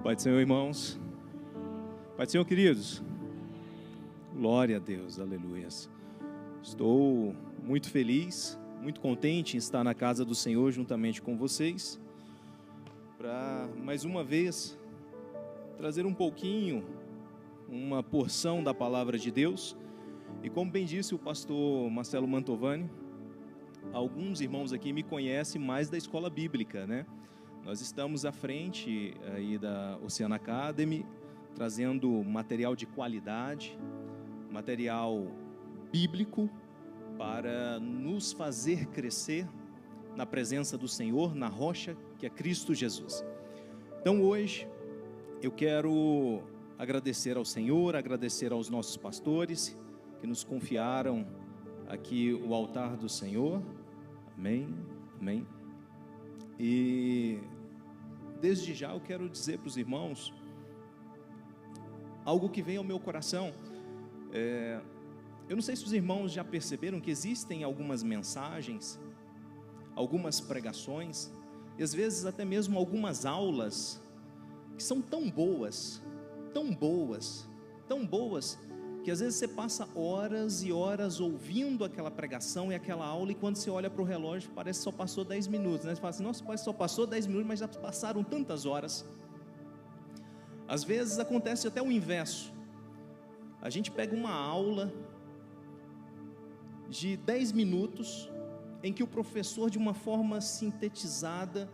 Pai do Senhor, irmãos. Pai do Senhor, queridos. Glória a Deus, aleluias. Estou muito feliz, muito contente em estar na casa do Senhor juntamente com vocês, para mais uma vez trazer um pouquinho, uma porção da palavra de Deus. E como bem disse o pastor Marcelo Mantovani, alguns irmãos aqui me conhecem mais da escola bíblica, né? Nós estamos à frente aí da Oceana Academy, trazendo material de qualidade, material bíblico, para nos fazer crescer na presença do Senhor, na rocha que é Cristo Jesus. Então hoje eu quero agradecer ao Senhor, agradecer aos nossos pastores que nos confiaram aqui o altar do Senhor. Amém, amém. E desde já eu quero dizer para os irmãos algo que vem ao meu coração. Eu não sei se os irmãos já perceberam que existem algumas mensagens, algumas pregações, e às vezes até mesmo algumas aulas que são tão boas, que às vezes você passa horas e horas ouvindo aquela pregação e aquela aula, e quando você olha para o relógio parece que só passou 10 minutos, né? Você fala assim, nossa, parece que só passou 10 minutos, mas já passaram tantas horas. Às vezes acontece até o inverso. A gente pega uma aula de 10 minutos, em que o professor, de uma forma sintetizada,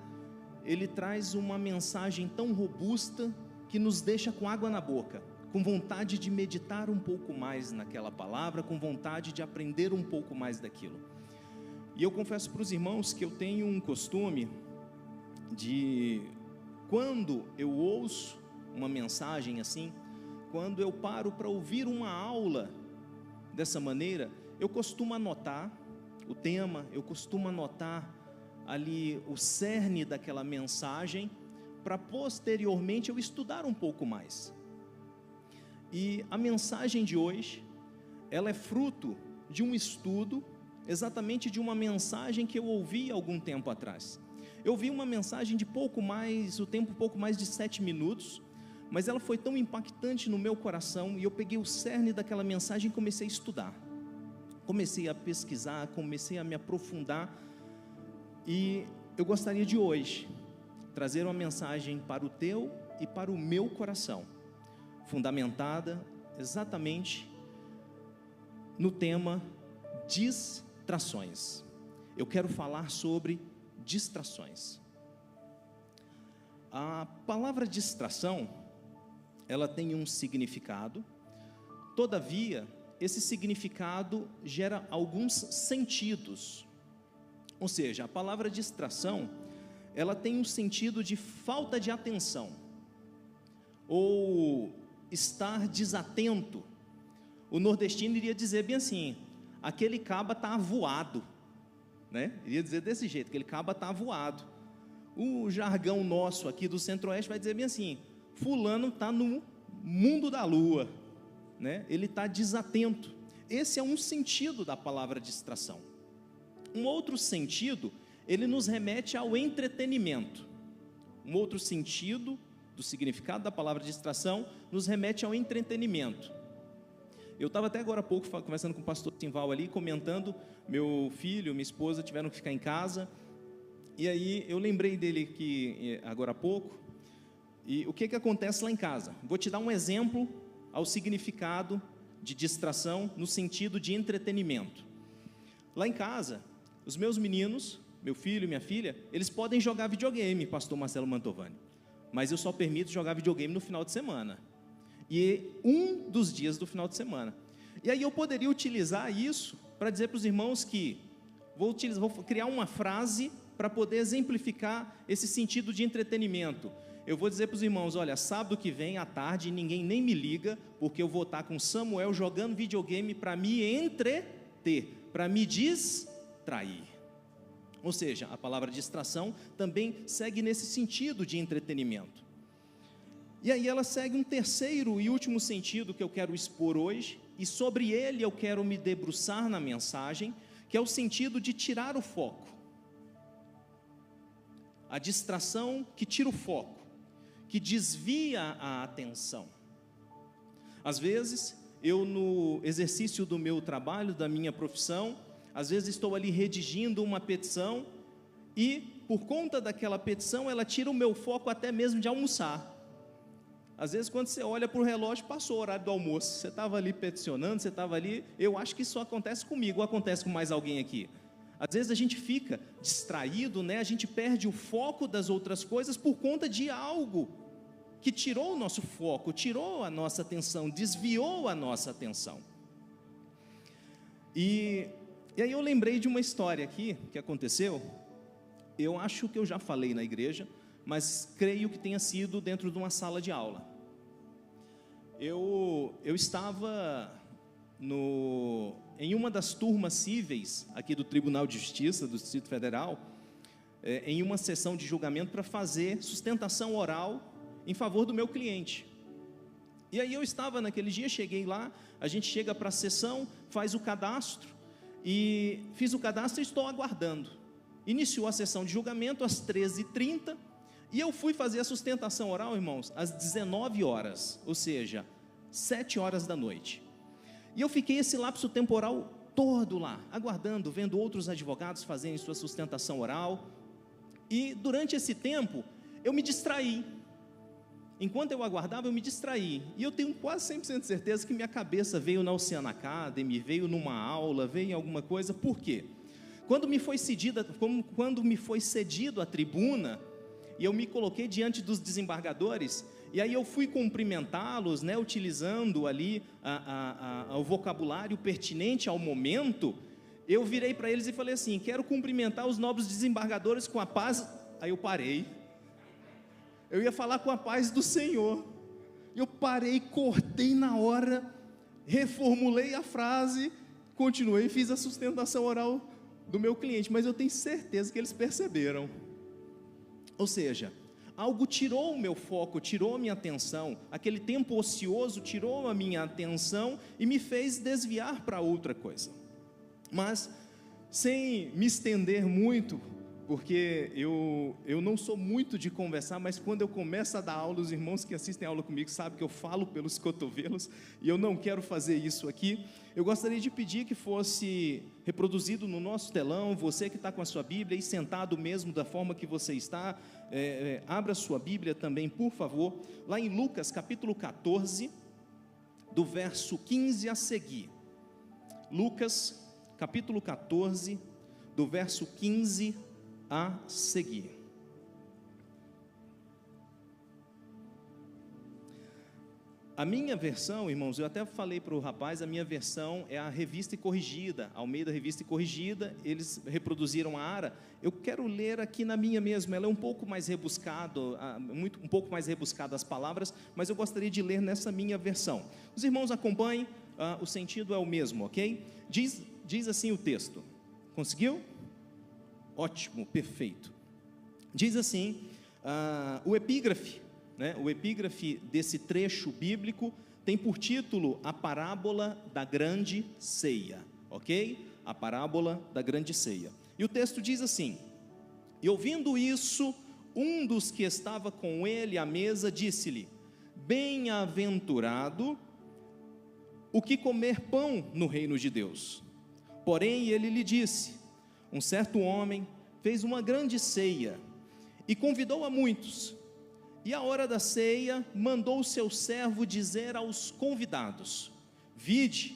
ele traz uma mensagem tão robusta, que nos deixa com água na boca, com vontade de meditar um pouco mais naquela palavra, com vontade de aprender um pouco mais daquilo. E eu confesso para os irmãos que eu tenho um costume de, quando eu ouço uma mensagem assim, quando eu paro para ouvir uma aula dessa maneira, eu costumo anotar o tema, eu costumo anotar ali o cerne daquela mensagem, para posteriormente eu estudar um pouco mais. E a mensagem de hoje, ela é fruto de um estudo, exatamente de uma mensagem que eu ouvi algum tempo atrás. Eu ouvi uma mensagem de pouco mais de 7 minutos, mas ela foi tão impactante no meu coração, e eu peguei o cerne daquela mensagem e comecei a estudar. Comecei a pesquisar, comecei a me aprofundar, e eu gostaria de hoje trazer uma mensagem para o teu e para o meu coração, fundamentada exatamente no tema distrações. Eu quero falar sobre distrações. A palavra distração, ela tem um significado, todavia, esse significado gera alguns sentidos. Ou seja, a palavra distração, ela tem um sentido de falta de atenção, ou estar desatento. O nordestino iria dizer bem assim, aquele caba está avoado, né? Iria dizer desse jeito, aquele caba está avoado. O jargão nosso aqui do Centro-Oeste vai dizer bem assim, fulano está no mundo da lua, né? Ele está desatento. Esse é um sentido da palavra distração. Um outro sentido, ele nos remete ao entretenimento. Um outro sentido do significado da palavra distração nos remete ao entretenimento. Eu estava até agora há pouco conversando com o pastor Simval ali, comentando, meu filho, minha esposa tiveram que ficar em casa, e aí eu lembrei dele que agora há pouco, e o que acontece lá em casa? Vou te dar um exemplo ao significado de distração no sentido de entretenimento. Lá em casa, os meus meninos, meu filho e minha filha, eles podem jogar videogame, pastor Marcelo Mantovani, mas eu só permito jogar videogame no final de semana, e um dos dias do final de semana. E aí eu poderia utilizar isso para dizer para os irmãos que vou criar uma frase para poder exemplificar esse sentido de entretenimento. Eu vou dizer para os irmãos, olha, sábado que vem à tarde ninguém nem me liga, porque eu vou estar com Samuel jogando videogame para me entreter, para me distrair. Ou seja, a palavra distração também segue nesse sentido de entretenimento. E aí ela segue um terceiro e último sentido que eu quero expor hoje, e sobre ele eu quero me debruçar na mensagem, que é o sentido de tirar o foco. A distração que tira o foco, que desvia a atenção. Às vezes, eu no exercício do meu trabalho, da minha profissão, às vezes estou ali redigindo uma petição e, por conta daquela petição, ela tira o meu foco até mesmo de almoçar. Às vezes, quando você olha para o relógio, passou o horário do almoço, você estava ali peticionando, você estava ali, eu acho que isso acontece comigo, ou acontece com mais alguém aqui. Às vezes a gente fica distraído, né? A gente perde o foco das outras coisas por conta de algo que tirou o nosso foco, tirou a nossa atenção, desviou a nossa atenção. E aí eu lembrei de uma história aqui, que aconteceu, eu acho que eu já falei na igreja, mas creio que tenha sido dentro de uma sala de aula. Eu estava em uma das turmas cíveis aqui do Tribunal de Justiça do Distrito Federal, em uma sessão de julgamento para fazer sustentação oral em favor do meu cliente. E aí eu estava naquele dia, cheguei lá, a gente chega para a sessão, faz o cadastro, e fiz o cadastro e estou aguardando. Iniciou a sessão de julgamento às 13h30, e eu fui fazer a sustentação oral, irmãos, às 19 horas, ou seja, 7 horas da noite. E eu fiquei esse lapso temporal todo lá, aguardando, vendo outros advogados fazerem sua sustentação oral, e durante esse tempo, eu me distraí. Enquanto eu aguardava, eu me distraí, e eu tenho quase 100% de certeza que minha cabeça veio na Oceana Academy, veio numa aula, veio em alguma coisa. Por quê? Quando me foi cedido a tribuna, e eu me coloquei diante dos desembargadores, e aí eu fui cumprimentá-los, né, utilizando ali o vocabulário pertinente ao momento, eu virei para eles e falei assim: quero cumprimentar os nobres desembargadores com a paz. Aí eu parei, eu ia falar com a paz do Senhor, eu parei, cortei na hora, reformulei a frase, continuei e fiz a sustentação oral do meu cliente, mas eu tenho certeza que eles perceberam. Ou seja, algo tirou o meu foco, tirou a minha atenção, aquele tempo ocioso tirou a minha atenção e me fez desviar para outra coisa. Mas, sem me estender muito, porque eu não sou muito de conversar, mas quando eu começo a dar aula, os irmãos que assistem a aula comigo sabem que eu falo pelos cotovelos, e eu não quero fazer isso aqui. Eu gostaria de pedir que fosse reproduzido no nosso telão, você que está com a sua Bíblia, e sentado mesmo da forma que você está, abra sua Bíblia também, por favor, lá em Lucas capítulo 14, do verso 15 a seguir. Lucas capítulo 14, do verso 15 a seguir. A minha versão, irmãos, eu até falei para o rapaz, a minha versão é a Revista e Corrigida, Almeida Revista e Corrigida, eles reproduziram a ARA. Eu quero ler aqui na minha mesmo, ela é um pouco mais rebuscado, um pouco mais rebuscada as palavras, mas eu gostaria de ler nessa minha versão. Os irmãos acompanhem, o sentido é o mesmo, ok? Diz assim o texto, conseguiu? Ótimo, perfeito. Diz assim, o epígrafe, né, o epígrafe desse trecho bíblico tem por título a parábola da grande ceia, ok? A parábola da grande ceia. E o texto diz assim: e ouvindo isso, um dos que estava com ele à mesa disse-lhe: bem-aventurado o que comer pão no reino de Deus. Porém ele lhe disse: um certo homem fez uma grande ceia e convidou a muitos, e à hora da ceia mandou o seu servo dizer aos convidados: vide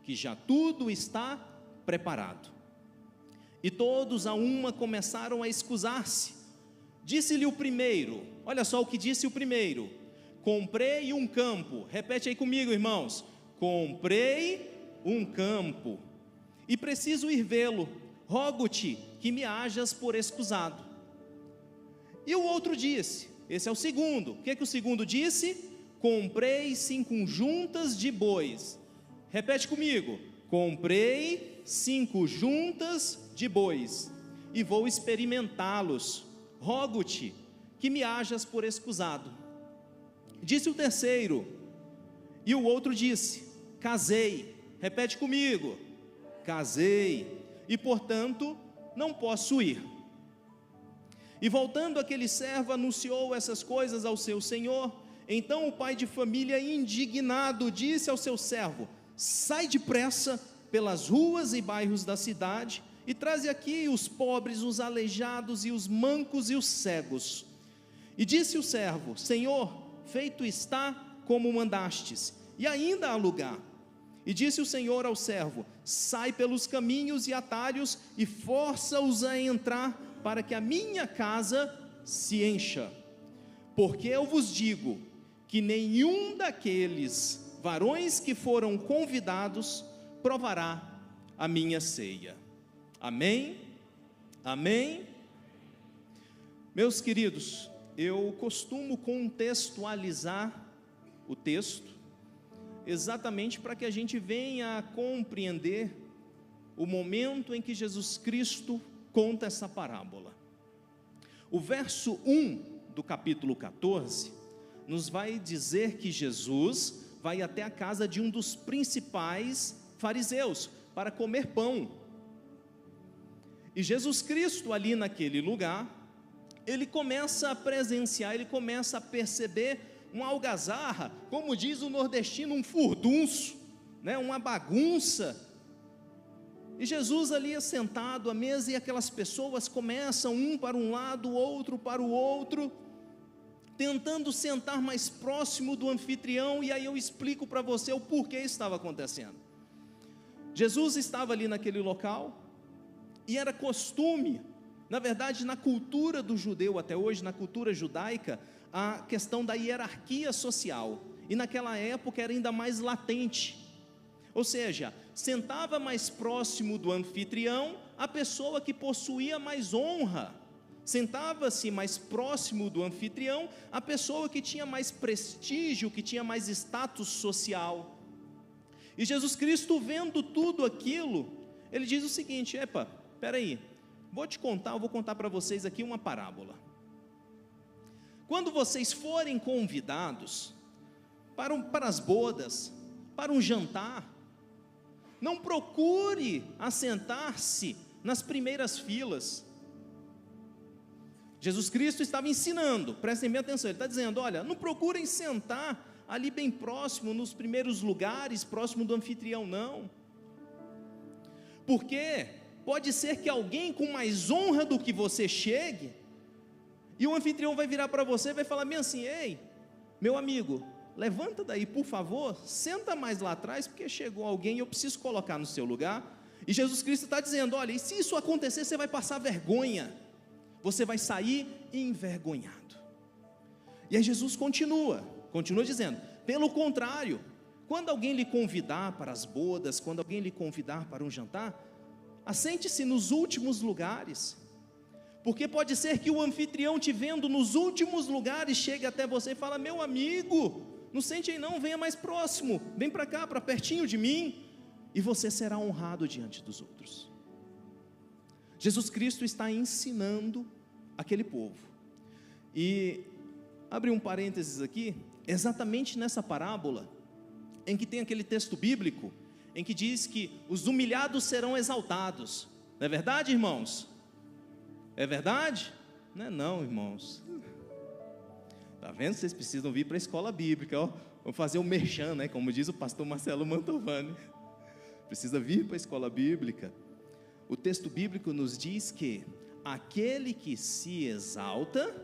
que já tudo está preparado. E todos a uma começaram a escusar-se. Disse-lhe o primeiro, olha só o que disse o primeiro: comprei um campo. Repete aí comigo, irmãos: comprei um campo e preciso ir vê-lo. Rogo-te que me hajas por escusado. E o outro disse, esse é o segundo, o que o segundo disse? Comprei 5 juntas de bois. Repete comigo: comprei 5 juntas de bois e vou experimentá-los. Rogo-te que me hajas por escusado. Disse o terceiro, e o outro disse: casei. Repete comigo: casei, e portanto não posso ir. E voltando aquele servo, anunciou essas coisas ao seu senhor. Então o pai de família, indignado, disse ao seu servo: sai depressa pelas ruas e bairros da cidade e traze aqui os pobres, os aleijados e os mancos e os cegos. E disse o servo: Senhor, feito está como mandastes, e ainda há lugar. E disse o Senhor ao servo: sai pelos caminhos e atalhos e força-os a entrar, para que a minha casa se encha. Porque eu vos digo que nenhum daqueles varões que foram convidados provará a minha ceia. Amém? Amém? Meus queridos, eu costumo contextualizar o texto, exatamente para que a gente venha a compreender o momento em que Jesus Cristo conta essa parábola. O verso 1 do capítulo 14 nos vai dizer que Jesus vai até a casa de um dos principais fariseus para comer pão. E Jesus Cristo ali naquele lugar, ele começa a presenciar, ele começa a perceber uma algazarra, como diz o nordestino, um furdunço, né, uma bagunça. E Jesus ali sentado à mesa, e aquelas pessoas começam, um para um lado, outro para o outro, tentando sentar mais próximo do anfitrião. E aí eu explico para você o porquê estava acontecendo. Jesus estava ali naquele local, e era costume, na verdade na cultura do judeu até hoje, na cultura judaica, a questão da hierarquia social, e naquela época era ainda mais latente. Ou seja, sentava mais próximo do anfitrião a pessoa que possuía mais honra, sentava-se mais próximo do anfitrião a pessoa que tinha mais prestígio, que tinha mais status social. E Jesus Cristo, vendo tudo aquilo, ele diz o seguinte: epa, peraí, eu vou contar para vocês aqui uma parábola. Quando vocês forem convidados para as bodas, para um jantar, não procure assentar-se nas primeiras filas. Jesus Cristo estava ensinando, prestem bem atenção, ele está dizendo: olha, não procurem sentar ali bem próximo, nos primeiros lugares, próximo do anfitrião, não. Porque pode ser que alguém com mais honra do que você chegue, e o anfitrião vai virar para você e vai falar bem assim: ei, meu amigo, levanta daí por favor, senta mais lá atrás, porque chegou alguém e eu preciso colocar no seu lugar. E Jesus Cristo está dizendo: olha, e se isso acontecer, você vai passar vergonha, você vai sair envergonhado. E aí Jesus continua dizendo: pelo contrário, quando alguém lhe convidar para as bodas, quando alguém lhe convidar para um jantar, assente-se nos últimos lugares, porque pode ser que o anfitrião, te vendo nos últimos lugares, chegue até você e fala: meu amigo, não sente aí não, venha mais próximo, vem para cá, para pertinho de mim, e você será honrado diante dos outros. Jesus Cristo está ensinando aquele povo. E abre um parênteses aqui, exatamente nessa parábola, em que tem aquele texto bíblico, em que diz que os humilhados serão exaltados. Não é verdade, irmãos? É verdade? Não é não, irmãos. Está vendo? Vocês precisam vir para a escola bíblica, ó. Vamos fazer o merchan, né? Como diz o pastor Marcelo Mantovani. Precisa vir para a escola bíblica. O texto bíblico nos diz que aquele que se exalta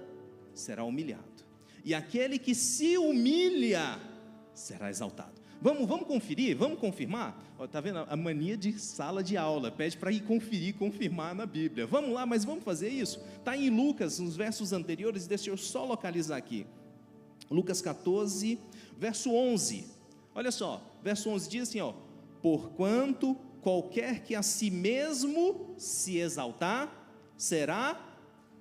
será humilhado, e aquele que se humilha será exaltado. Vamos conferir, vamos confirmar? Está vendo a mania de sala de aula, pede para ir conferir, confirmar na Bíblia. Vamos lá, mas vamos fazer isso? Está em Lucas, nos versos anteriores, deixa eu só localizar aqui. Lucas 14, verso 11. Olha só, verso 11 diz assim, ó: porquanto qualquer que a si mesmo se exaltar, será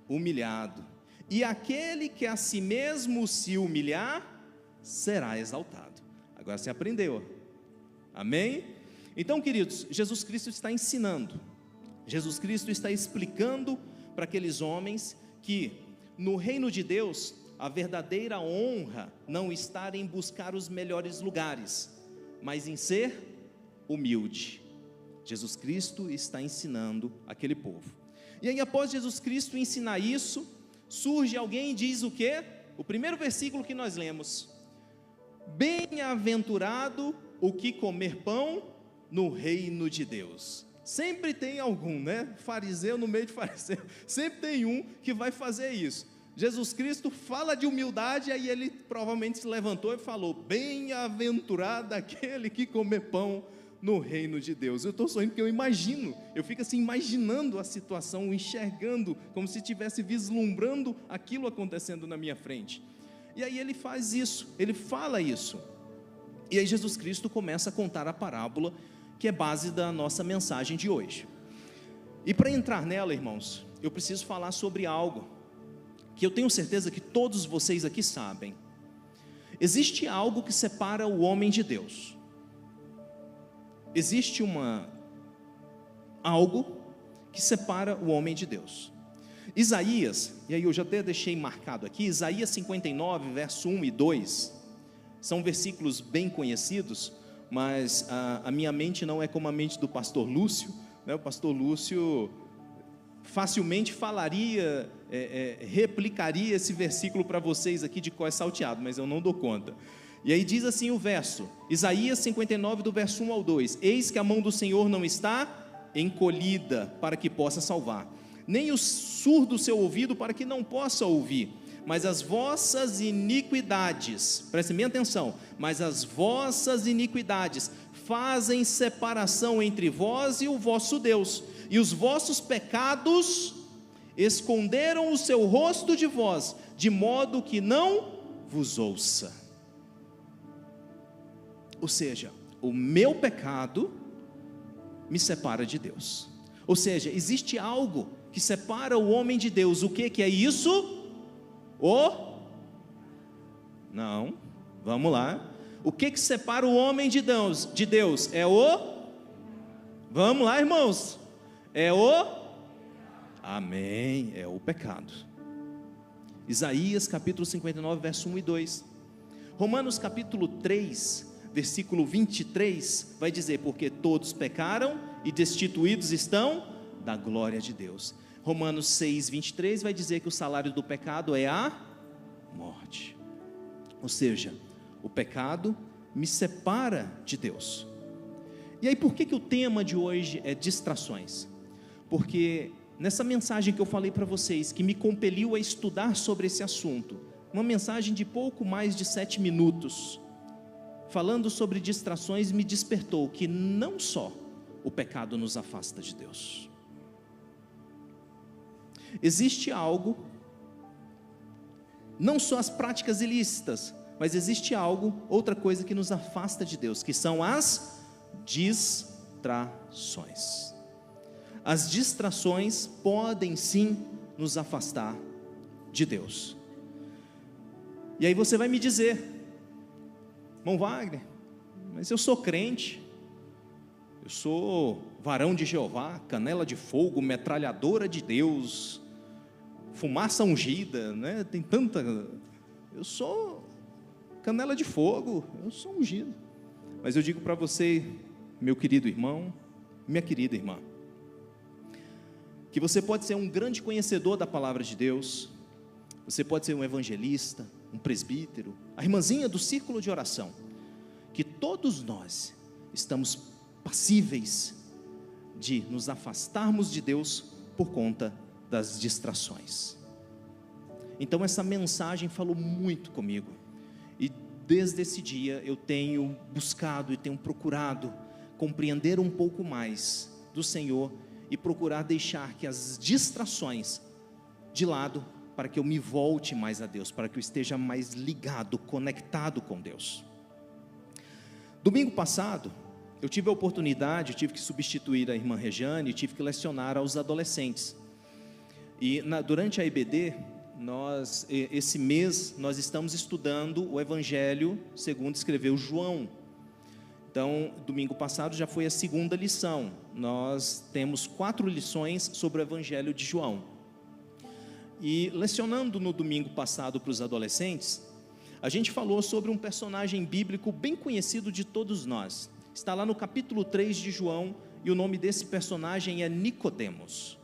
humilhado, e aquele que a si mesmo se humilhar, será exaltado. Agora você aprendeu, amém? Então, queridos, Jesus Cristo está ensinando, Jesus Cristo está explicando para aqueles homens que no reino de Deus, a verdadeira honra não está em buscar os melhores lugares, mas em ser humilde. Jesus Cristo está ensinando aquele povo. E aí, após Jesus Cristo ensinar isso, surge alguém e diz o quê? O primeiro versículo que nós lemos: bem-aventurado o que comer pão no reino de Deus. Sempre tem algum, né? Fariseu no meio de fariseu, sempre tem um que vai fazer isso. Jesus Cristo fala de humildade, aí ele provavelmente se levantou e falou: bem-aventurado aquele que comer pão no reino de Deus. Eu estou sorrindo porque eu fico assim imaginando a situação, enxergando, como se estivesse vislumbrando aquilo acontecendo na minha frente. E aí ele faz isso, ele fala isso. E aí Jesus Cristo começa a contar a parábola, que é base da nossa mensagem de hoje. E para entrar nela, irmãos, eu preciso falar sobre algo que eu tenho certeza que todos vocês aqui sabem. Existe algo que separa o homem de Deus. Existe algo que separa o homem de Deus. Isaías, e aí eu já até deixei marcado aqui, Isaías 59, verso 1 e 2, são versículos bem conhecidos, mas a minha mente não é como a mente do pastor Lúcio, né? O pastor Lúcio facilmente falaria, replicaria esse versículo para vocês aqui de cor salteado, mas eu não dou conta. E aí diz assim o verso, Isaías 59 do verso 1 ao 2, eis que a mão do Senhor não está encolhida para que possa salvar, nem o surdo o seu ouvido para que não possa ouvir, mas as vossas iniquidades, prestem bem atenção, mas as vossas iniquidades fazem separação entre vós e o vosso Deus, e os vossos pecados esconderam o seu rosto de vós, de modo que não vos ouça. Ou seja, o meu pecado me separa de Deus. Ou seja, existe algo que separa o homem de Deus. O que é isso? Não, vamos lá. O que separa o homem de Deus? Vamos lá, irmãos. Amém, é o pecado. Isaías capítulo 59, verso 1 e 2. Romanos capítulo 3, versículo 23, vai dizer, porque todos pecaram e destituídos estão da glória de Deus. Romanos 6, 23 vai dizer que o salário do pecado é a morte. Ou seja, o pecado me separa de Deus. E aí por que o tema de hoje é distrações? Porque nessa mensagem que eu falei para vocês, que me compeliu a estudar sobre esse assunto, uma mensagem de pouco mais de 7 minutos, falando sobre distrações, me despertou que não só o pecado nos afasta de Deus. Existe algo, não só as práticas ilícitas, mas existe algo, outra coisa que nos afasta de Deus, que são as distrações. As distrações podem sim nos afastar de Deus. E aí você vai me dizer, irmão Wagner, mas eu sou crente, eu sou varão de Jeová, canela de fogo, metralhadora de Deus, fumaça ungida, né? Tem tanta, eu sou canela de fogo, eu sou ungido. Mas eu digo para você, meu querido irmão, minha querida irmã, que você pode ser um grande conhecedor da palavra de Deus, você pode ser um evangelista, um presbítero, a irmãzinha do círculo de oração, que todos nós estamos passíveis de nos afastarmos de Deus por conta das distrações. Então essa mensagem falou muito comigo, e desde esse dia eu tenho buscado e tenho procurado compreender um pouco mais do Senhor e procurar deixar que as distrações de lado, para que eu me volte mais a Deus, para que eu esteja mais ligado, conectado com Deus. Domingo passado, eu tive a oportunidade, eu tive que substituir a irmã Rejane, tive que lecionar aos adolescentes. E durante a EBD, esse mês, nós estamos estudando o Evangelho segundo escreveu João. Então, domingo passado já foi a segunda lição. Nós temos 4 lições sobre o Evangelho de João. E lecionando no domingo passado para os adolescentes, a gente falou sobre um personagem bíblico bem conhecido de todos nós. Está lá no capítulo 3 de João, e o nome desse personagem é Nicodemos.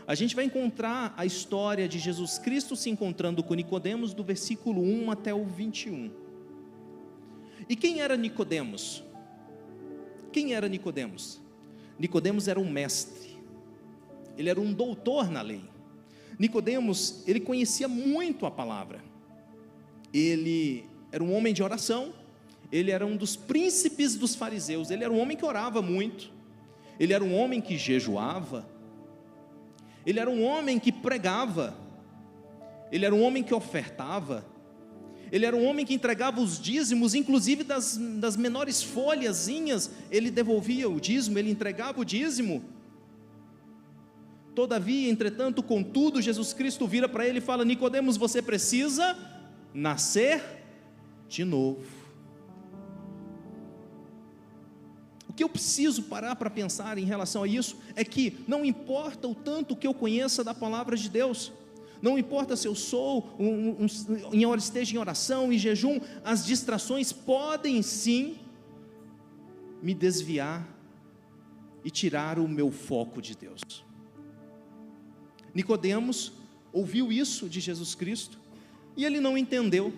A gente vai encontrar a história de Jesus Cristo se encontrando com Nicodemos do versículo 1 até o 21. E quem era Nicodemos? Quem era Nicodemos? Nicodemos era um mestre, ele era um doutor na lei. Nicodemos, ele conhecia muito a palavra, ele era um homem de oração, ele era um dos príncipes dos fariseus, ele era um homem que orava muito, ele era um homem que jejuava, ele era um homem que pregava, ele era um homem que ofertava, ele era um homem que entregava os dízimos, inclusive das menores folhazinhas, ele devolvia o dízimo, ele entregava o dízimo. Todavia, entretanto, contudo, Jesus Cristo vira para ele e fala: Nicodemos, você precisa nascer de novo. O que eu preciso parar para pensar em relação a isso é que não importa o tanto que eu conheça da palavra de Deus, não importa se eu sou esteja em oração, em jejum, as distrações podem sim me desviar e tirar o meu foco de Deus. Nicodemos ouviu isso de Jesus Cristo e ele não entendeu.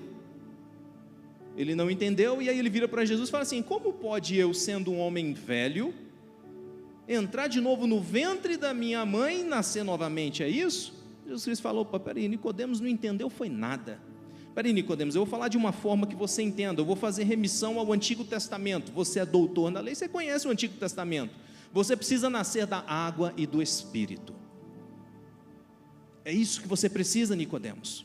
Ele não entendeu, e aí ele vira para Jesus e fala assim: como pode eu, sendo um homem velho, entrar de novo no ventre da minha mãe e nascer novamente? É isso? Jesus Cristo falou: peraí, Nicodemos não entendeu foi nada. Peraí, Nicodemos, eu vou falar de uma forma que você entenda, eu vou fazer remissão ao Antigo Testamento. Você é doutor na lei, você conhece o Antigo Testamento. Você precisa nascer da água e do Espírito. É isso que você precisa, Nicodemos.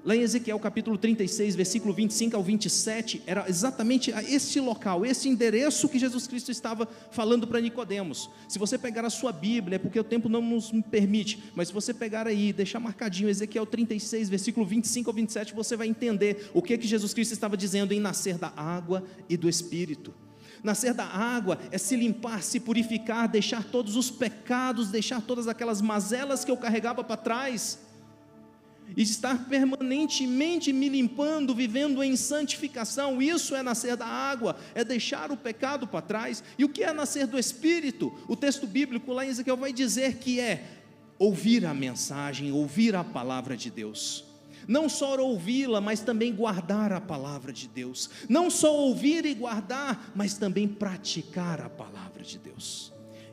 Lá em Ezequiel capítulo 36, versículo 25 ao 27, era exatamente esse local, esse endereço que Jesus Cristo estava falando para Nicodemos. Se você pegar a sua Bíblia, é porque o tempo não nos permite, mas se você pegar aí, deixar marcadinho Ezequiel 36, versículo 25 ao 27, você vai entender o que Jesus Cristo estava dizendo em nascer da água e do Espírito. Nascer da água é se limpar, se purificar, deixar todos os pecados, deixar todas aquelas mazelas que eu carregava para trás, e estar permanentemente me limpando, vivendo em santificação. Isso é nascer da água, é deixar o pecado para trás. E o que é nascer do Espírito? O texto bíblico lá em Ezequiel vai dizer que é ouvir a mensagem, ouvir a palavra de Deus. Não só ouvi-la, mas também guardar a palavra de Deus. Não só ouvir e guardar, mas também praticar a palavra de Deus.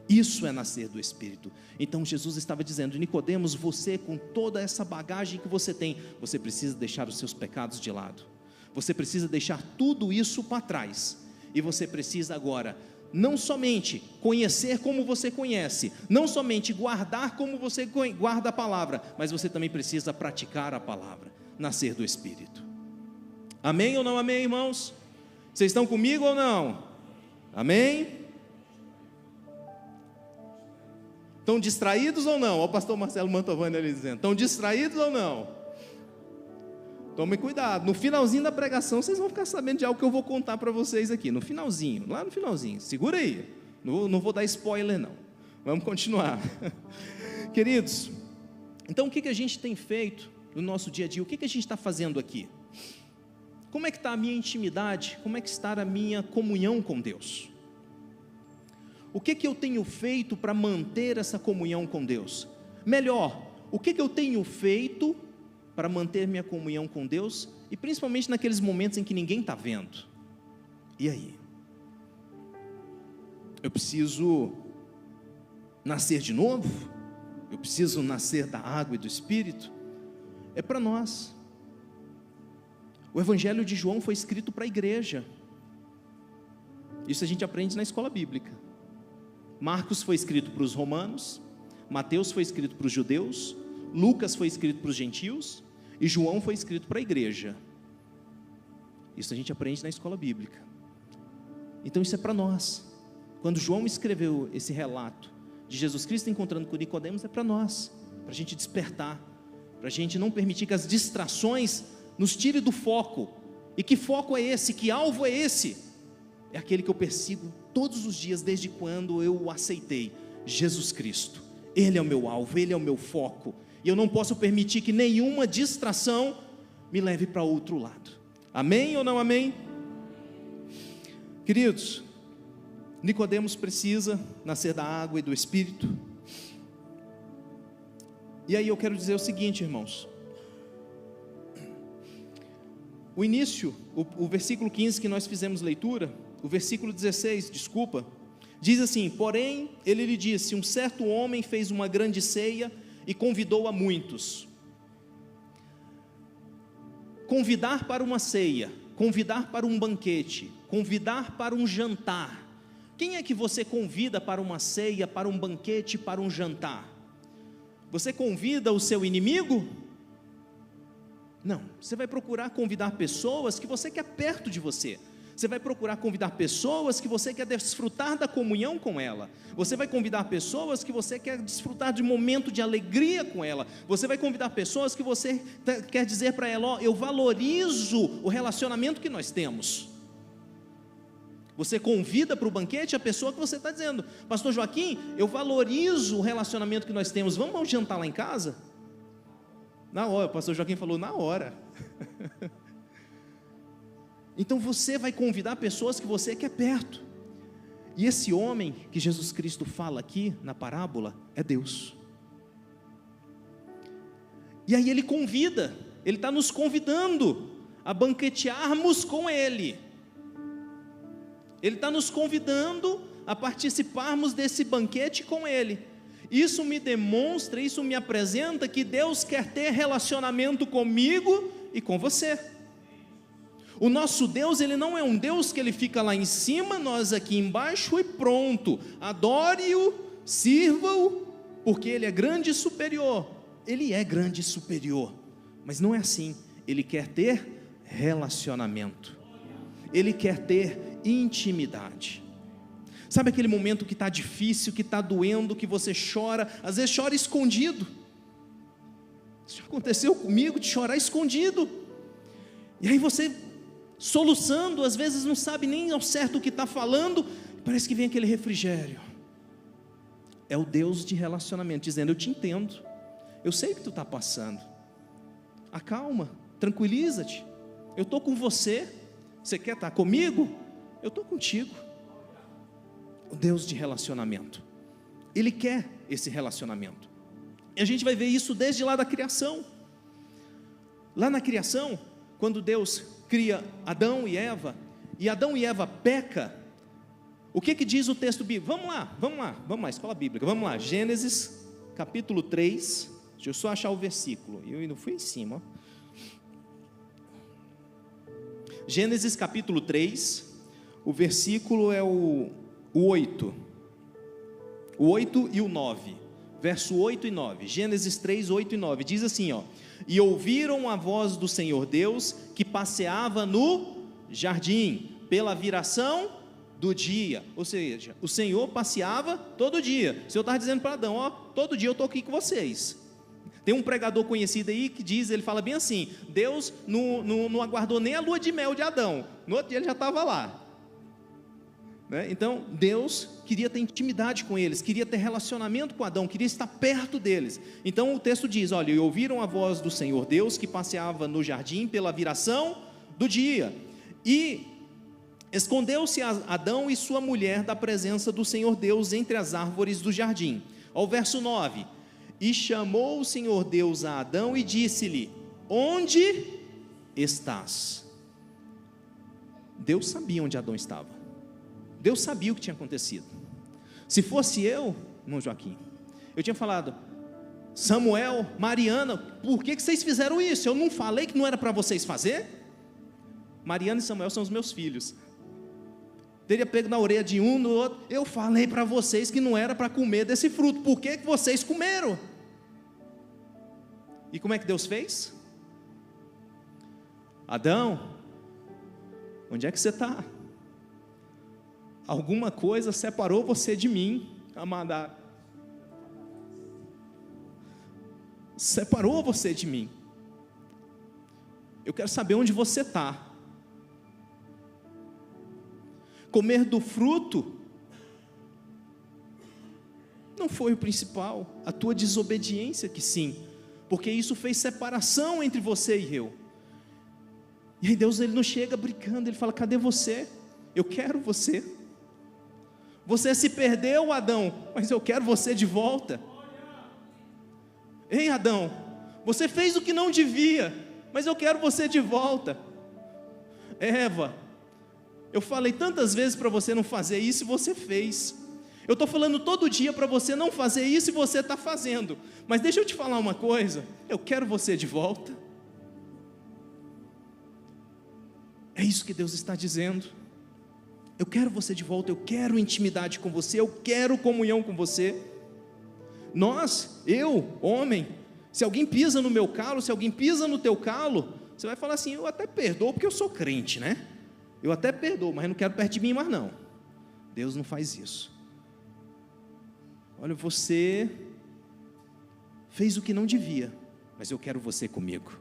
Isso é nascer do Espírito. Então Jesus estava dizendo: Nicodemos, você com toda essa bagagem que você tem, você precisa deixar os seus pecados de lado, você precisa deixar tudo isso para trás, e você precisa agora, não somente conhecer como você conhece, não somente guardar como você guarda a palavra, mas você também precisa praticar a palavra, nascer do Espírito. Amém ou não amém, irmãos? Vocês estão comigo ou não? Amém? Estão distraídos ou não? Olha o pastor Marcelo Mantovani ali dizendo: estão distraídos ou não? Tomem cuidado, no finalzinho da pregação vocês vão ficar sabendo de algo que eu vou contar para vocês aqui, no finalzinho, lá no finalzinho, segura aí, não vou dar spoiler não, vamos continuar. Queridos, então o que a gente tem feito no nosso dia a dia? O que a gente está fazendo aqui? Como é que está a minha intimidade? Como é que está a minha comunhão com Deus? O que eu tenho feito para manter essa comunhão com Deus? Melhor, o que eu tenho feito para manter minha comunhão com Deus, e principalmente naqueles momentos em que ninguém está vendo? E aí? Eu preciso nascer de novo? Eu preciso nascer da água e do Espírito? É para nós. O Evangelho de João foi escrito para a igreja. Isso a gente aprende na escola bíblica. Marcos foi escrito para os romanos, Mateus foi escrito para os judeus, Lucas foi escrito para os gentios, e João foi escrito para a igreja. Isso a gente aprende na escola bíblica. Então isso é para nós. Quando João escreveu esse relato de Jesus Cristo encontrando com Nicodemos, é para nós, para a gente despertar, para a gente não permitir que as distrações nos tirem do foco. E que foco é esse? Que alvo é esse? É aquele que eu persigo todos os dias, desde quando eu o aceitei, Jesus Cristo. Ele é o meu alvo, Ele é o meu foco, e eu não posso permitir que nenhuma distração me leve para outro lado. Amém ou não amém? Queridos, Nicodemos precisa nascer da água e do Espírito. E aí eu quero dizer o seguinte, irmãos. O início, o versículo 15 que nós fizemos leitura, o versículo 16, diz assim: porém, ele lhe disse, um certo homem fez uma grande ceia e convidou a muitos. Convidar para uma ceia, convidar para um banquete, convidar para um jantar. Quem é que você convida para uma ceia, para um banquete, para um jantar? Você convida o seu inimigo? Não, você vai procurar convidar pessoas que você quer perto de você. Você vai procurar convidar pessoas que você quer desfrutar da comunhão com ela. Você vai convidar pessoas que você quer desfrutar de um momento de alegria com ela. Você vai convidar pessoas que você quer dizer para ela: ó, eu valorizo o relacionamento que nós temos. Você convida para o banquete a pessoa que você está dizendo: pastor Joaquim, eu valorizo o relacionamento que nós temos, vamos jantar lá em casa? Na hora, o pastor Joaquim falou, na hora. Então você vai convidar pessoas que você quer perto. E esse homem que Jesus Cristo fala aqui na parábola é Deus. E aí ele convida, ele está nos convidando a banquetearmos com Ele. Ele está nos convidando a participarmos desse banquete com Ele. Isso me demonstra, isso me apresenta que Deus quer ter relacionamento comigo e com você. O nosso Deus, Ele não é um Deus que Ele fica lá em cima, nós aqui embaixo e pronto. Adore-o, sirva-o, porque Ele é grande e superior. Ele é grande e superior, mas não é assim. Ele quer ter relacionamento. Ele quer ter intimidade. Sabe aquele momento que está difícil, que está doendo, que você chora, às vezes chora escondido. Isso aconteceu comigo, de chorar escondido. E aí você, soluçando, às vezes não sabe nem ao certo o que está falando, parece que vem aquele refrigério. É o Deus de relacionamento, dizendo: eu te entendo, eu sei o que tu está passando, acalma, tranquiliza-te, eu estou com você. Você quer estar comigo? Eu estou contigo. O Deus de relacionamento, Ele quer esse relacionamento. E a gente vai ver isso desde lá da criação. Lá na criação, quando Deus cria Adão e Eva peca, o que diz o texto bíblico? Vamos lá, escola bíblica, vamos lá, Gênesis capítulo 3, deixa eu só achar o versículo, eu não fui em cima, ó. Gênesis capítulo 3, o versículo é o 8 e o 9, verso 8 e 9, Gênesis 3, 8 e 9, diz assim, ó: e ouviram a voz do Senhor Deus, que passeava no jardim, pela viração do dia. Ou seja, o Senhor passeava todo dia. O Senhor estava dizendo para Adão: ó, todo dia eu estou aqui com vocês. Tem um pregador conhecido aí que diz, ele fala bem assim: Deus não aguardou nem a lua de mel de Adão, no outro dia ele já estava lá, né? Então Deus queria ter intimidade com eles, queria ter relacionamento com Adão, queria estar perto deles. Então o texto diz: olha, e ouviram a voz do Senhor Deus, que passeava no jardim pela viração do dia, e escondeu-se Adão e sua mulher da presença do Senhor Deus entre as árvores do jardim. Ao verso 9: e chamou o Senhor Deus a Adão e disse-lhe: onde estás? Deus sabia onde Adão estava, Deus sabia o que tinha acontecido. Se fosse eu, irmão Joaquim, eu tinha falado: Samuel, Mariana, por que vocês fizeram isso? Eu não falei que não era para vocês fazer? Mariana e Samuel são os meus filhos. Teria pego na orelha de um, do outro: eu falei para vocês que não era para comer desse fruto, por que vocês comeram? E como é que Deus fez? Adão, onde é que você está? Alguma coisa separou você de mim, amada. Separou você de mim. Eu quero saber onde você está. Comer do fruto não foi o principal, a tua desobediência que sim, porque isso fez separação entre você e eu. E aí Deus, Ele não chega brincando, Ele fala: cadê você? Eu quero você. Você se perdeu, Adão, mas eu quero você de volta. Ei, Adão, você fez o que não devia, mas eu quero você de volta. Eva, eu falei tantas vezes para você não fazer isso e você fez. Eu estou falando todo dia para você não fazer isso e você está fazendo. Mas deixa eu te falar uma coisa, eu quero você de volta. É isso que Deus está dizendo. Eu quero você de volta, eu quero intimidade com você, eu quero comunhão com você. Eu, homem, se alguém pisa no meu calo, se alguém pisa no teu calo, você vai falar assim, eu até perdoo porque eu sou crente, né? Eu até perdoo, mas não quero perto de mim mais não. Deus não faz isso. Olha, você fez o que não devia, mas eu quero você comigo.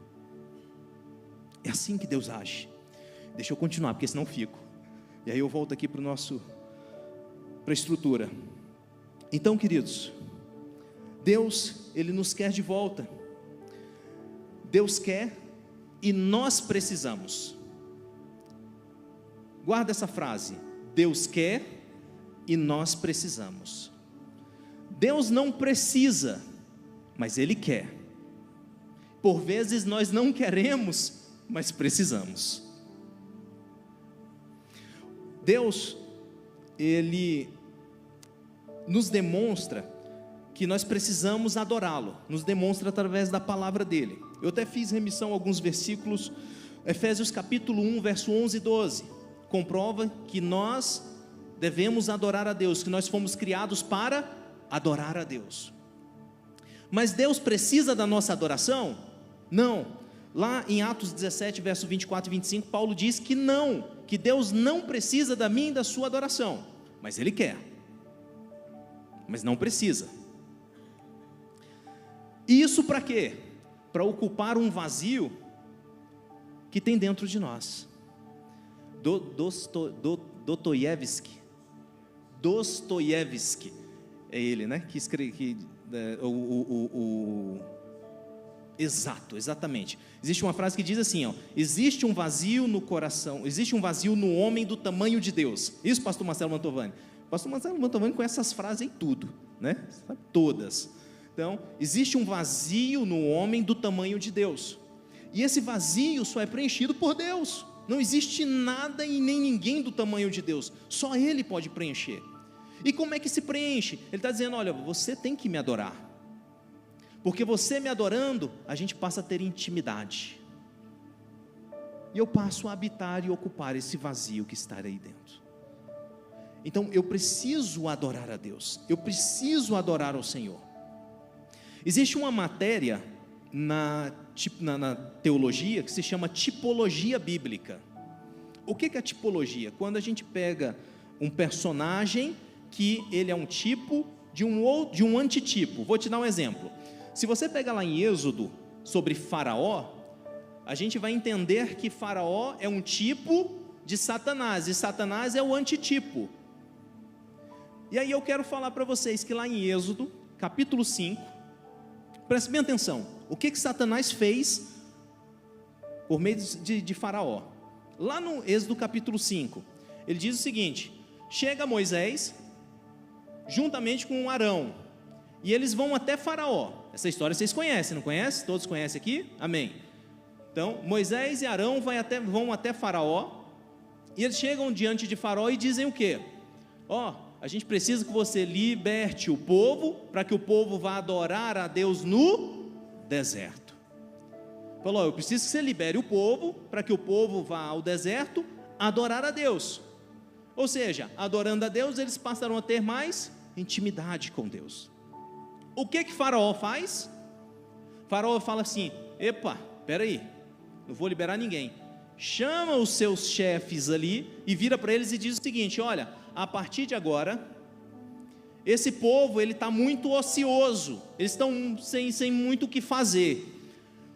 É assim que Deus age. Deixa eu continuar, porque senão eu fico. E aí eu volto aqui para a estrutura. Então, queridos, Deus, Ele nos quer de volta. Deus quer e nós precisamos. Guarda essa frase. Deus quer e nós precisamos. Deus não precisa, mas Ele quer. Por vezes nós não queremos, mas precisamos. Deus, Ele nos demonstra que nós precisamos adorá-lo, nos demonstra através da palavra dEle. Eu até fiz remissão a alguns versículos, Efésios capítulo 1, verso 11 e 12, comprova que nós devemos adorar a Deus, que nós fomos criados para adorar a Deus. Mas Deus precisa da nossa adoração? Não. Lá em Atos 17, verso 24 e 25, Paulo diz que não, que Deus não precisa da minha e da sua adoração, mas Ele quer, mas não precisa. E isso para quê? Para ocupar um vazio que tem dentro de nós. Dostoiévski, é ele, né? Que escreve exatamente. Existe uma frase que diz assim, ó: existe um vazio no coração, existe um vazio no homem do tamanho de Deus. Isso, pastor Marcelo Mantovani. Pastor Marcelo Mantovani conhece essas frases em tudo, né? Sabe todas. Então, existe um vazio no homem do tamanho de Deus. E esse vazio só é preenchido por Deus. Não existe nada e nem ninguém do tamanho de Deus. Só Ele pode preencher. E como é que se preenche? Ele está dizendo, olha, você tem que me adorar. Porque você me adorando, a gente passa a ter intimidade. E eu passo a habitar e ocupar esse vazio que está aí dentro. Então eu preciso adorar a Deus. Eu preciso adorar ao Senhor. Existe uma matéria na teologia que se chama tipologia bíblica. O que é tipologia? Quando a gente pega um personagem que ele é um tipo de um antitipo. Vou te dar um exemplo. Se você pegar lá em Êxodo sobre Faraó, a gente vai entender que Faraó é um tipo de Satanás, e Satanás é o antitipo. E aí eu quero falar para vocês que lá em Êxodo, capítulo 5, preste bem atenção, o que Satanás fez por meio de Faraó. Lá no Êxodo capítulo 5, ele diz o seguinte: chega Moisés, juntamente com Arão, e eles vão até Faraó. Essa história vocês conhecem, não conhecem? Todos conhecem aqui? Amém. Então, Moisés e Arão vão até Faraó, e eles chegam diante de Faraó e dizem o quê? A gente precisa que você liberte o povo, para que o povo vá adorar a Deus no deserto. Falou, eu preciso que você libere o povo, para que o povo vá ao deserto adorar a Deus. Ou seja, adorando a Deus, eles passarão a ter mais intimidade com Deus. O que Faraó faz? Faraó fala assim, epa, peraí, não vou liberar ninguém. Chama os seus chefes ali, e vira para eles e diz o seguinte, olha, a partir de agora, esse povo, ele está muito ocioso, eles estão sem muito o que fazer.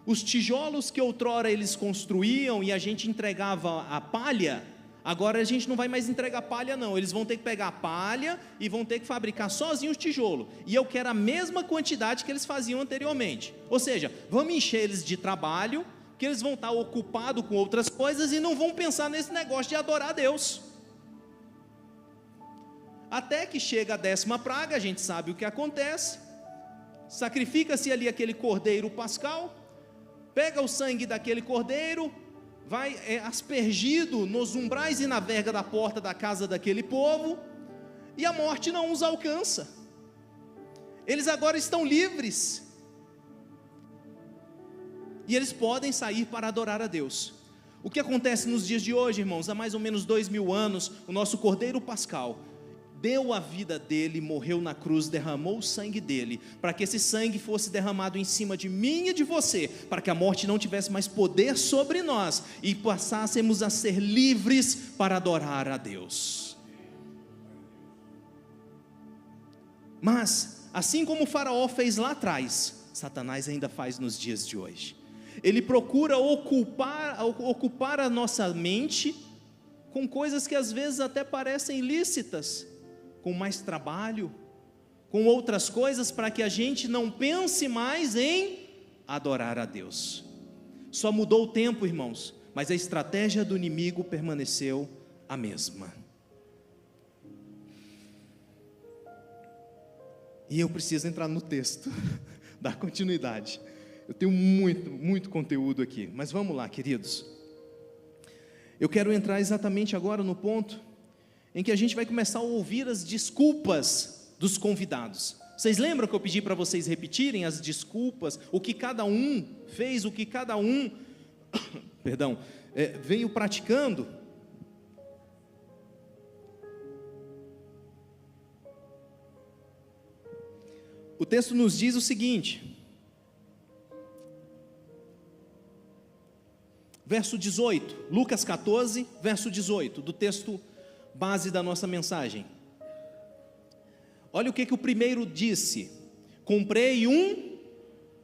Os tijolos que outrora eles construíam, e a gente entregava a palha, agora a gente não vai mais entregar palha não, eles vão ter que pegar a palha, e vão ter que fabricar sozinhos o tijolo, e eu quero a mesma quantidade que eles faziam anteriormente, ou seja, vamos encher eles de trabalho, que eles vão estar ocupados com outras coisas, e não vão pensar nesse negócio de adorar a Deus. Até que chega a 10ª praga, a gente sabe o que acontece, sacrifica-se ali aquele cordeiro pascal, pega o sangue daquele cordeiro, vai aspergido nos umbrais e na verga da porta da casa daquele povo, e a morte não os alcança. Eles agora estão livres, e eles podem sair para adorar a Deus. O que acontece nos dias de hoje, irmãos? Há mais ou menos 2000 anos, o nosso cordeiro pascal deu a vida dele, morreu na cruz, derramou o sangue dele, para que esse sangue fosse derramado em cima de mim e de você, para que a morte não tivesse mais poder sobre nós, e passássemos a ser livres para adorar a Deus. Mas, assim como o faraó fez lá atrás, Satanás ainda faz nos dias de hoje. Ele procura ocupar a nossa mente com coisas que às vezes até parecem lícitas, com mais trabalho, com outras coisas, para que a gente não pense mais em adorar a Deus. Só mudou o tempo, irmãos, mas a estratégia do inimigo permaneceu a mesma. E eu preciso entrar no texto, dar continuidade. Eu tenho muito conteúdo aqui, mas vamos lá, queridos. Eu quero entrar exatamente agora no ponto em que a gente vai começar a ouvir as desculpas dos convidados. Vocês lembram que eu pedi para vocês repetirem as desculpas, o que cada um fez, o que cada um, veio praticando? O texto nos diz o seguinte, verso 18, Lucas 14, verso 18, do texto base da nossa mensagem. Olha o que o primeiro disse: comprei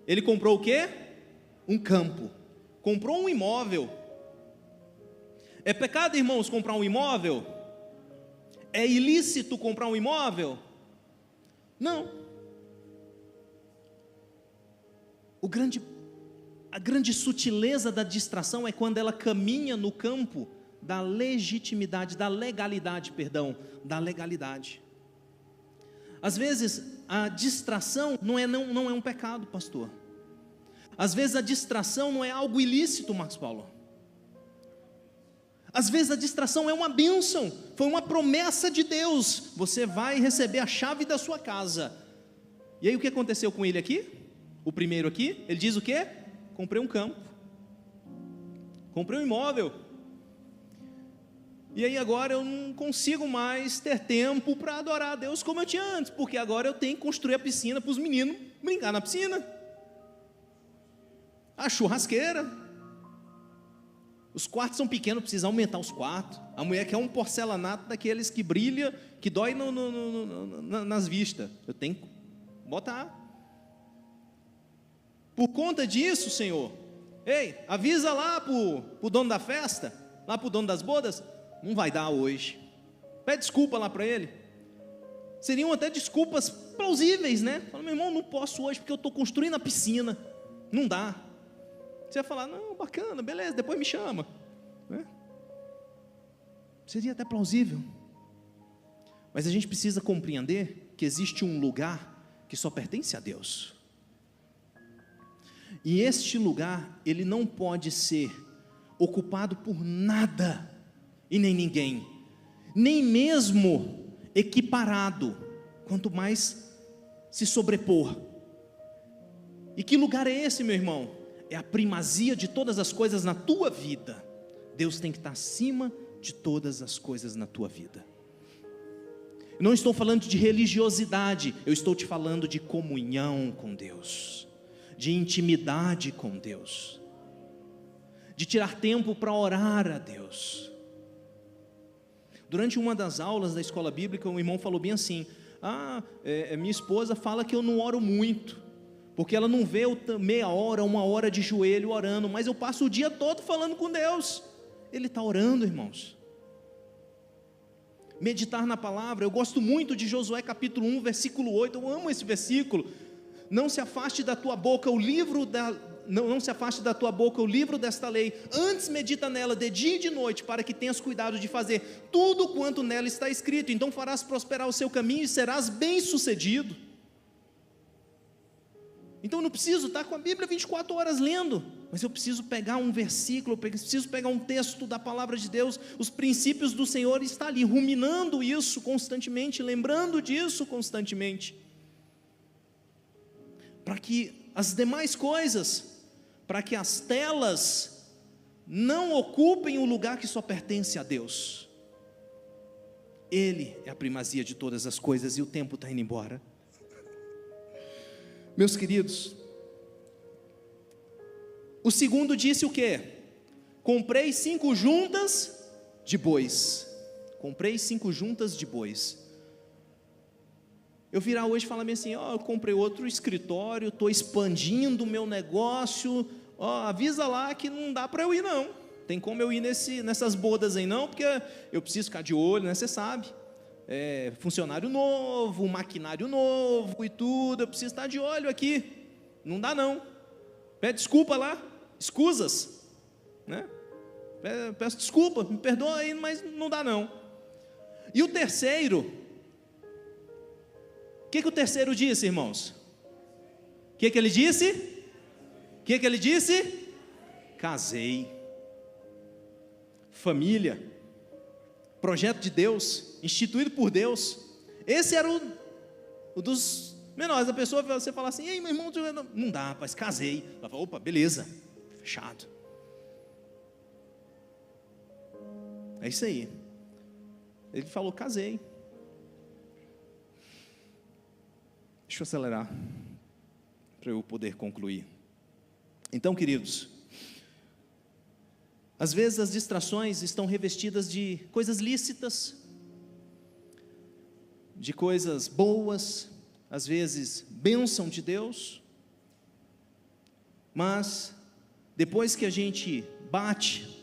ele comprou o quê? Um campo, comprou um imóvel. É pecado, irmãos, comprar um imóvel? É ilícito comprar um imóvel? Não. A grande sutileza da distração é quando ela caminha no campo da legitimidade, da legalidade. Às vezes a distração não é um pecado, pastor. Às vezes a distração não é algo ilícito, Marcos Paulo. Às vezes a distração é uma bênção, foi uma promessa de Deus. Você vai receber a chave da sua casa. E aí o que aconteceu com ele aqui? O primeiro aqui, ele diz o quê? Comprei um campo, comprei um imóvel, e aí agora eu não consigo mais ter tempo para adorar a Deus como eu tinha antes, porque agora eu tenho que construir a piscina para os meninos brincar na piscina, a churrasqueira, os quartos são pequenos, precisa aumentar os quartos, a mulher quer um porcelanato daqueles que brilha, que dói nas vistas, eu tenho que botar. Por conta disso, Senhor, ei, avisa lá para o dono da festa, lá para o dono das bodas, não vai dar hoje, pede desculpa lá para ele. Seriam até desculpas plausíveis, né? Fala, meu irmão, não posso hoje porque eu estou construindo a piscina, não dá. Você vai falar, não, bacana, beleza, depois me chama, né? Seria até plausível, mas a gente precisa compreender que existe um lugar que só pertence a Deus. E este lugar, ele não pode ser ocupado por nada e nem ninguém, nem mesmo equiparado, quanto mais se sobrepor. E que lugar é esse, meu irmão? É a primazia de todas as coisas na tua vida. Deus tem que estar acima de todas as coisas na tua vida. Eu não estou falando de religiosidade, eu estou te falando de comunhão com Deus, de intimidade com Deus, de tirar tempo para orar a Deus. Durante uma das aulas da escola bíblica, um irmão falou bem assim, minha esposa fala que eu não oro muito, porque ela não vê meia hora, uma hora de joelho orando, mas eu passo o dia todo falando com Deus. Ele está orando, irmãos. Meditar na palavra, eu gosto muito de Josué capítulo 1, versículo 8, eu amo esse versículo. Não se afaste da tua boca o livro desta lei, antes medita nela de dia e de noite, para que tenhas cuidado de fazer tudo quanto nela está escrito, então farás prosperar o seu caminho e serás bem-sucedido. Então eu não preciso estar com a Bíblia 24 horas lendo, mas eu preciso pegar um versículo, eu preciso pegar um texto da palavra de Deus, os princípios do Senhor, e estar ali ruminando isso constantemente, lembrando disso constantemente, para que as demais coisas, para que as telas não ocupem o lugar que só pertence a Deus. Ele é a primazia de todas as coisas, e o tempo está indo embora. Meus queridos, o segundo disse o quê? Comprei 5 juntas de bois. Comprei 5 juntas de bois. Eu virar hoje e falar assim, eu comprei outro escritório, estou expandindo o meu negócio, avisa lá que não dá para eu ir não. Tem como eu ir nessas bodas aí não, porque eu preciso ficar de olho, né? Você sabe. Funcionário novo, maquinário novo e tudo, eu preciso estar de olho aqui, não dá não, pede desculpa lá, escusas, né? Peço desculpa, me perdoa aí, mas não dá não. E o terceiro, o que o terceiro disse, irmãos? O que ele disse? O que ele disse? Casei. Família, projeto de Deus, instituído por Deus. Esse era o dos menores. A pessoa, você fala assim, ei, meu irmão, não dá, rapaz, casei. Ela fala, opa, beleza, fechado. É isso aí. Ele falou, casei. Deixa eu acelerar, para eu poder concluir. Então, queridos, às vezes as distrações estão revestidas de coisas lícitas, de coisas boas, às vezes bênção de Deus, mas depois que a gente bate,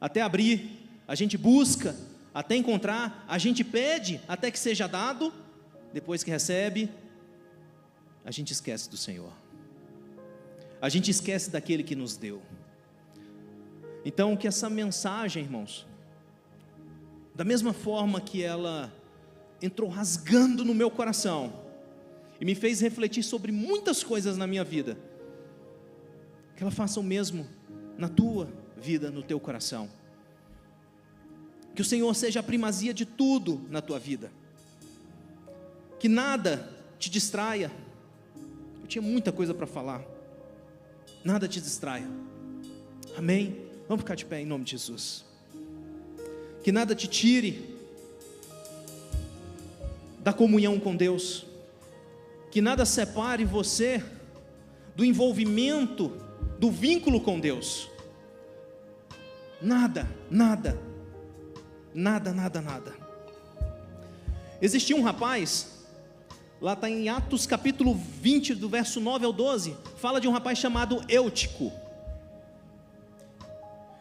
até abrir, a gente busca, até encontrar, a gente pede, até que seja dado, depois que recebe, a gente esquece do Senhor, a gente esquece daquele que nos deu. Então, que essa mensagem, irmãos, da mesma forma que ela entrou rasgando no meu coração e me fez refletir sobre muitas coisas na minha vida, que ela faça o mesmo na tua vida, no teu coração. Que o Senhor seja a primazia de tudo na tua vida, que nada te distraia. Eu tinha muita coisa para falar, nada te distraia, amém? Vamos ficar de pé em nome de Jesus. Que nada te tire da comunhão com Deus, que nada separe você do envolvimento, do vínculo com Deus. Nada. Existia um rapaz, lá está em Atos capítulo 20, do verso 9 ao 12, fala de um rapaz chamado Eutico.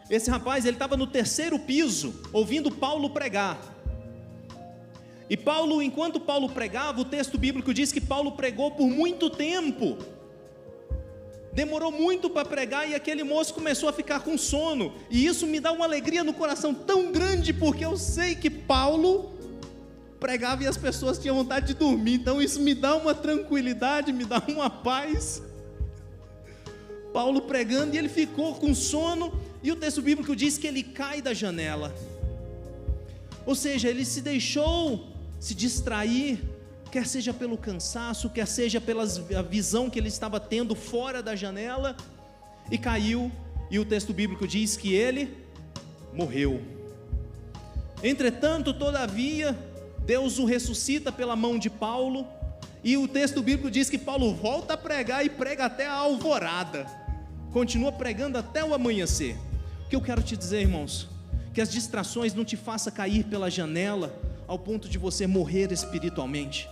Esse rapaz, ele estava no 3º piso, ouvindo Paulo pregar. E Paulo, enquanto Paulo pregava, o texto bíblico diz que Paulo pregou por muito tempo. Demorou muito para pregar, e aquele moço começou a ficar com sono. E isso me dá uma alegria no coração tão grande, porque eu sei que Paulo pregava e as pessoas tinham vontade de dormir. Então isso me dá uma tranquilidade, me dá uma paz. Paulo pregando, e ele ficou com sono. E o texto bíblico diz que ele cai da janela. Ou seja, ele se deixou se distrair, quer seja pelo cansaço, quer seja pela visão que ele estava tendo fora da janela, e caiu, e o texto bíblico diz que ele morreu. Entretanto, todavia, Deus o ressuscita pela mão de Paulo, e o texto bíblico diz que Paulo volta a pregar, e prega até a alvorada, continua pregando até o amanhecer. O que eu quero te dizer, irmãos, que as distrações não te façam cair pela janela, ao ponto de você morrer espiritualmente.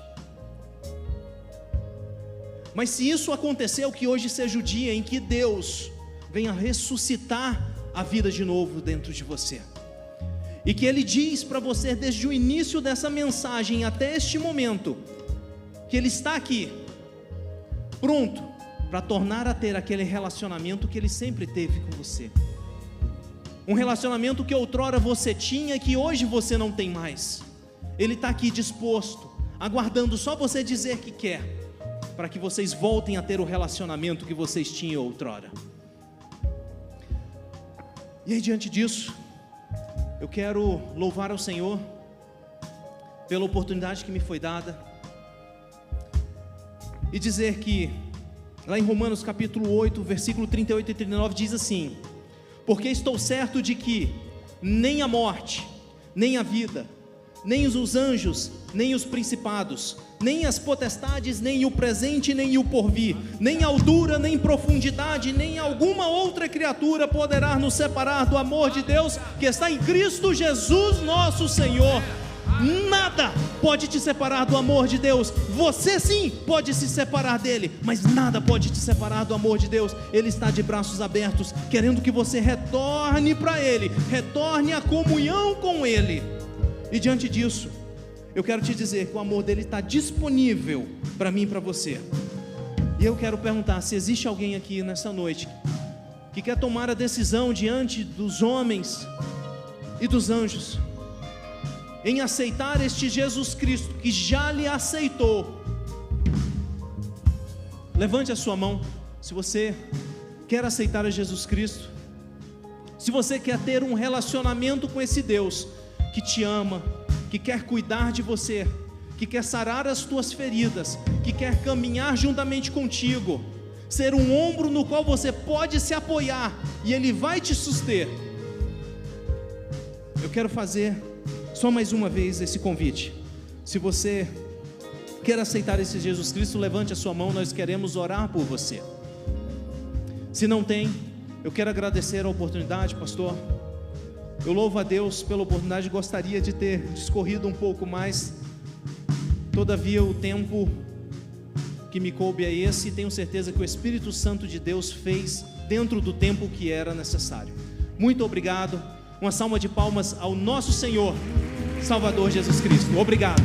Mas se isso aconteceu, que hoje seja o dia em que Deus venha ressuscitar a vida de novo dentro de você, e que Ele diz para você desde o início dessa mensagem até este momento, que Ele está aqui, pronto para tornar a ter aquele relacionamento que Ele sempre teve com você, um relacionamento que outrora você tinha e que hoje você não tem mais. Ele está aqui disposto, aguardando só você dizer que quer, para que vocês voltem a ter o relacionamento que vocês tinham outrora. E aí, diante disso, eu quero louvar ao Senhor pela oportunidade que me foi dada e dizer que lá em Romanos capítulo 8, versículo 38 e 39 diz assim: porque estou certo de que nem a morte, nem a vida, nem os anjos, nem os principados, nem as potestades, nem o presente, nem o porvir, nem altura, nem profundidade, nem alguma outra criatura poderá nos separar do amor de Deus que está em Cristo Jesus nosso Senhor. Nada pode te separar do amor de Deus. Você sim pode se separar dele, mas nada pode te separar do amor de Deus. Ele está de braços abertos, querendo que você retorne para ele, retorne à comunhão com ele. E diante disso, eu quero te dizer que o amor dele está disponível para mim e para você. E eu quero perguntar se existe alguém aqui nessa noite que quer tomar a decisão diante dos homens e dos anjos em aceitar este Jesus Cristo que já lhe aceitou. Levante a sua mão se você quer aceitar a Jesus Cristo, se você quer ter um relacionamento com esse Deus que te ama, que quer cuidar de você, que quer sarar as tuas feridas, que quer caminhar juntamente contigo, ser um ombro no qual você pode se apoiar e ele vai te suster. Eu quero fazer só mais uma vez esse convite. Se você quer aceitar esse Jesus Cristo, levante a sua mão, nós queremos orar por você. Se não tem, eu quero agradecer a oportunidade, pastor. Eu louvo a Deus pela oportunidade, gostaria de ter discorrido um pouco mais, todavia o tempo que me coube é esse, e tenho certeza que o Espírito Santo de Deus fez dentro do tempo que era necessário. Muito obrigado, uma salva de palmas ao nosso Senhor, Salvador Jesus Cristo. Obrigado.